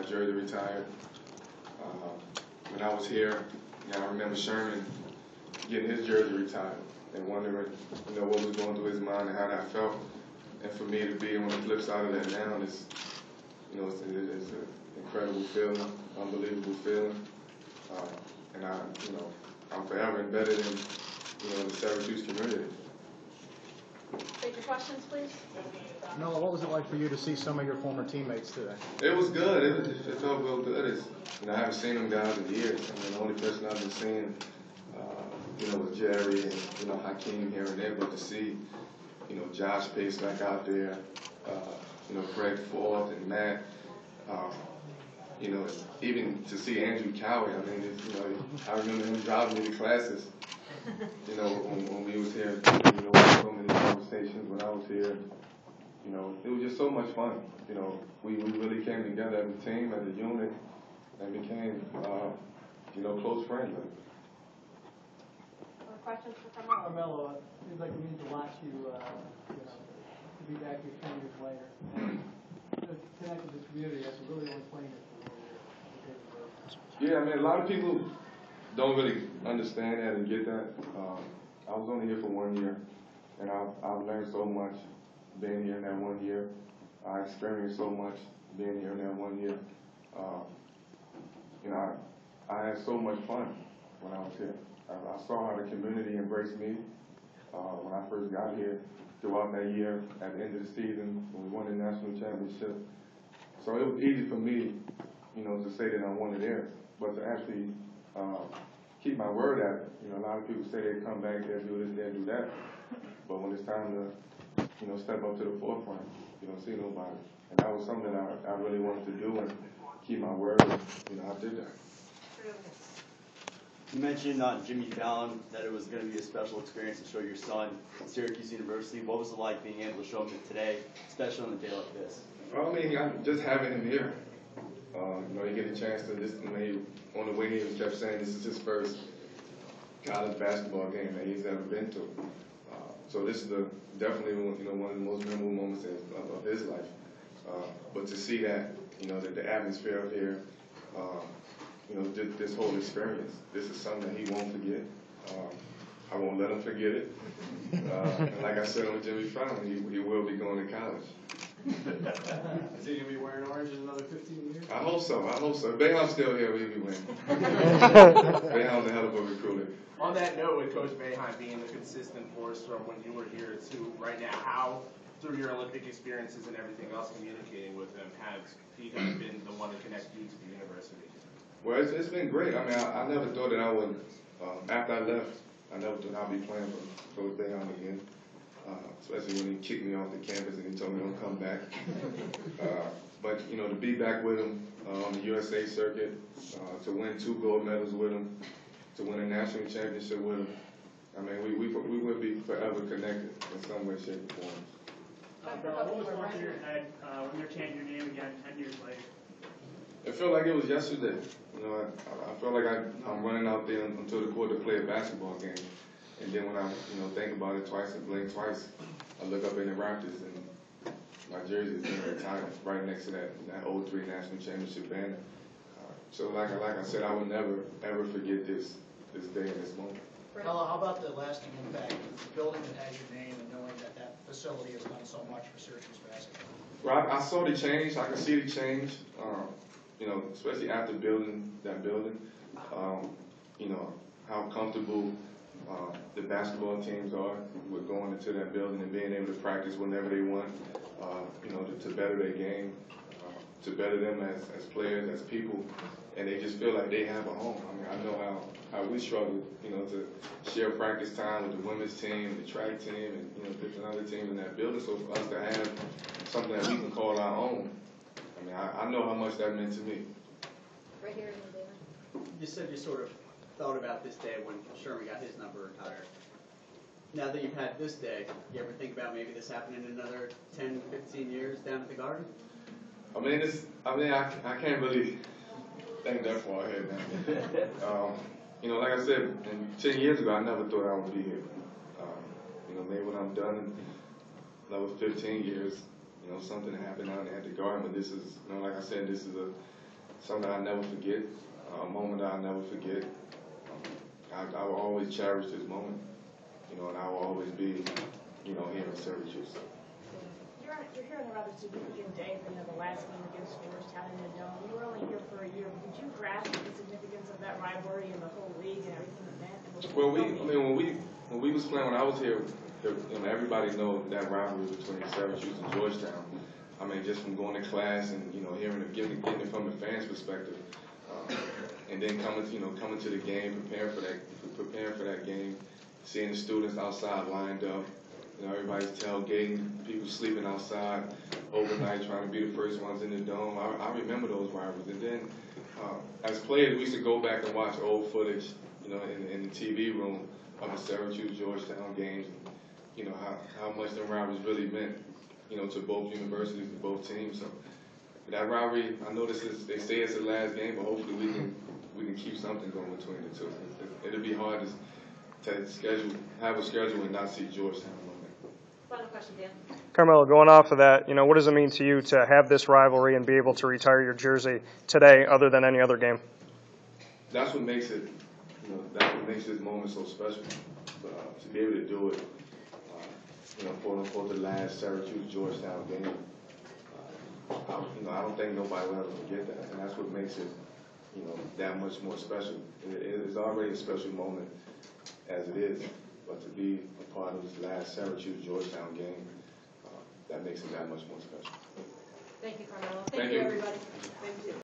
my jersey retired. When I was here, I remember Sherman getting his jersey retired and wondering, what was going through his mind and how that felt. And for me to be on the flip side of that now is, it's an incredible feeling, unbelievable feeling. And I'm forever embedded in, the Syracuse community. Take your questions, please. Noah, what was it like for you to see some of your former teammates today? It was good. It felt real good. I haven't seen them guys in years. The only person I've been seeing, was Jerry and, Hakeem here and there. But to see, Josh Pace back out there, Craig Ford and Matt, even to see Andrew Cowie. I remember him driving me to classes. When we was here, so many conversations when I was here. It was just so much fun. We really came together as a team, as a unit, and became, close friends. Questions for Carmelo? Carmelo, it seems like we need to watch you, to be back here 10 years later. And to connect with the community after really only playing it for 1 year. Yeah, a lot of people don't really understand that and get that. I was only here for 1 year, and I've learned so much being here in that 1 year. I experienced so much being here in that 1 year. I had so much fun when I was here. I saw how the community embraced me when I first got here. Throughout that year, at the end of the season, when we won the national championship. So it was easy for me, to say that I wanted theirs, but to actually keep my word at it. A lot of people say they come back, they'll do this, they'll do that, but when it's time to, step up to the forefront, you don't see nobody. And that was something that I really wanted to do and keep my word. I did that. You mentioned on Jimmy Fallon that it was going to be a special experience to show your son at Syracuse University. What was it like being able to show him today, especially on a day like this? Well, just having him here. You get a chance to just, on the way here, he kept saying this is his first college basketball game that he's ever been to. So this is definitely one of the most memorable moments of his life. But to see that, that the atmosphere up here, this whole experience, this is something that he won't forget. I won't let him forget it. And like I said on Jimmy Fallon, he will be going to college. Is he going to be wearing orange in another 15 years? I hope so. If Boeheim's still here, we'll be winning. Boeheim's a hell of a recruiter. On that note, with Coach Boeheim being a consistent force from when you were here to right now, how, through your Olympic experiences and everything else, communicating with him, has he kind of been the one to connect you to the university? Well, it's been great. I never thought that I would, after I left, I never thought I'd be playing for Coach Boeheim again. Especially when he kicked me off the campus and he told me don't come back. But to be back with him on the USA circuit, to win 2 gold medals with him, to win a national championship with him, we will be forever connected in some way, shape, or form. What was going through your head when you're changing your name again 10 years later? It felt like it was yesterday. I felt like I'm running out there onto the court to play a basketball game. And then when I, think about it twice and blink twice, I look up in the Raptors and my jersey is in retired right next to that 03 national championship banner. So like I said, I would never ever forget this day and this moment. Carmelo, how about the lasting impact of the building that has your name and knowing that facility has done so much for Syracuse basketball? Well, I saw the change. I can see the change. Especially after building that building. How comfortable the basketball teams are with going into that building and being able to practice whenever they want, to better their game, to better them as players, as people, and they just feel like they have a home. I know how we struggle, to share practice time with the women's team, the track team, and different other teams in that building. So for us to have something that we can call our own, I know how much that meant to me. Right here in the You said you sort of thought about this day when Sherman got his number retired. Now that you've had this day, you ever think about maybe this happening in another 10, 15 years down at the Garden? I can't really think that far ahead now. Like I said, 10 years ago, I never thought I would be here. Maybe when I'm done in another 15 years, something happened down there at the Garden. But this is, like I said, this is something I'll never forget, a moment I'll never forget. I will always cherish this moment, and I will always be, here in Syracuse. You're here on a rather significant day, the last game against Georgetown in the Dome. You were only here for a year, but did you grasp the significance of that rivalry and the whole league and everything it meant? Well, when we was playing, when I was here, everybody knows that rivalry between Syracuse and Georgetown. I mean, just from going to class and hearing it, getting it from the fans' perspective, and then coming to the game, preparing for that game, seeing the students outside lined up, everybody's tailgating, people sleeping outside overnight, trying to be the first ones in the dome. I remember those rivalries, and then as players, we used to go back and watch old footage, in the TV room of the Syracuse Georgetown games. How much the rivalries really meant, to both universities, to both teams. So that rivalry, I know they say it's the last game, but hopefully we can keep something going between the two. It'll be hard to have a schedule and not see Georgetown. Final question, Dan. Carmelo, going off of that, what does it mean to you to have this rivalry and be able to retire your jersey today, other than any other game? That's what makes it, that's what makes this moment so special. To be able to do it, quote unquote, the last Syracuse Georgetown game. I don't think nobody will ever forget that, and that's what makes it, that much more special. It's already a special moment as it is, but to be a part of this last Syracuse Georgetown game, that makes it that much more special. Thank you, Carmelo. Thank you. Everybody. Thank you.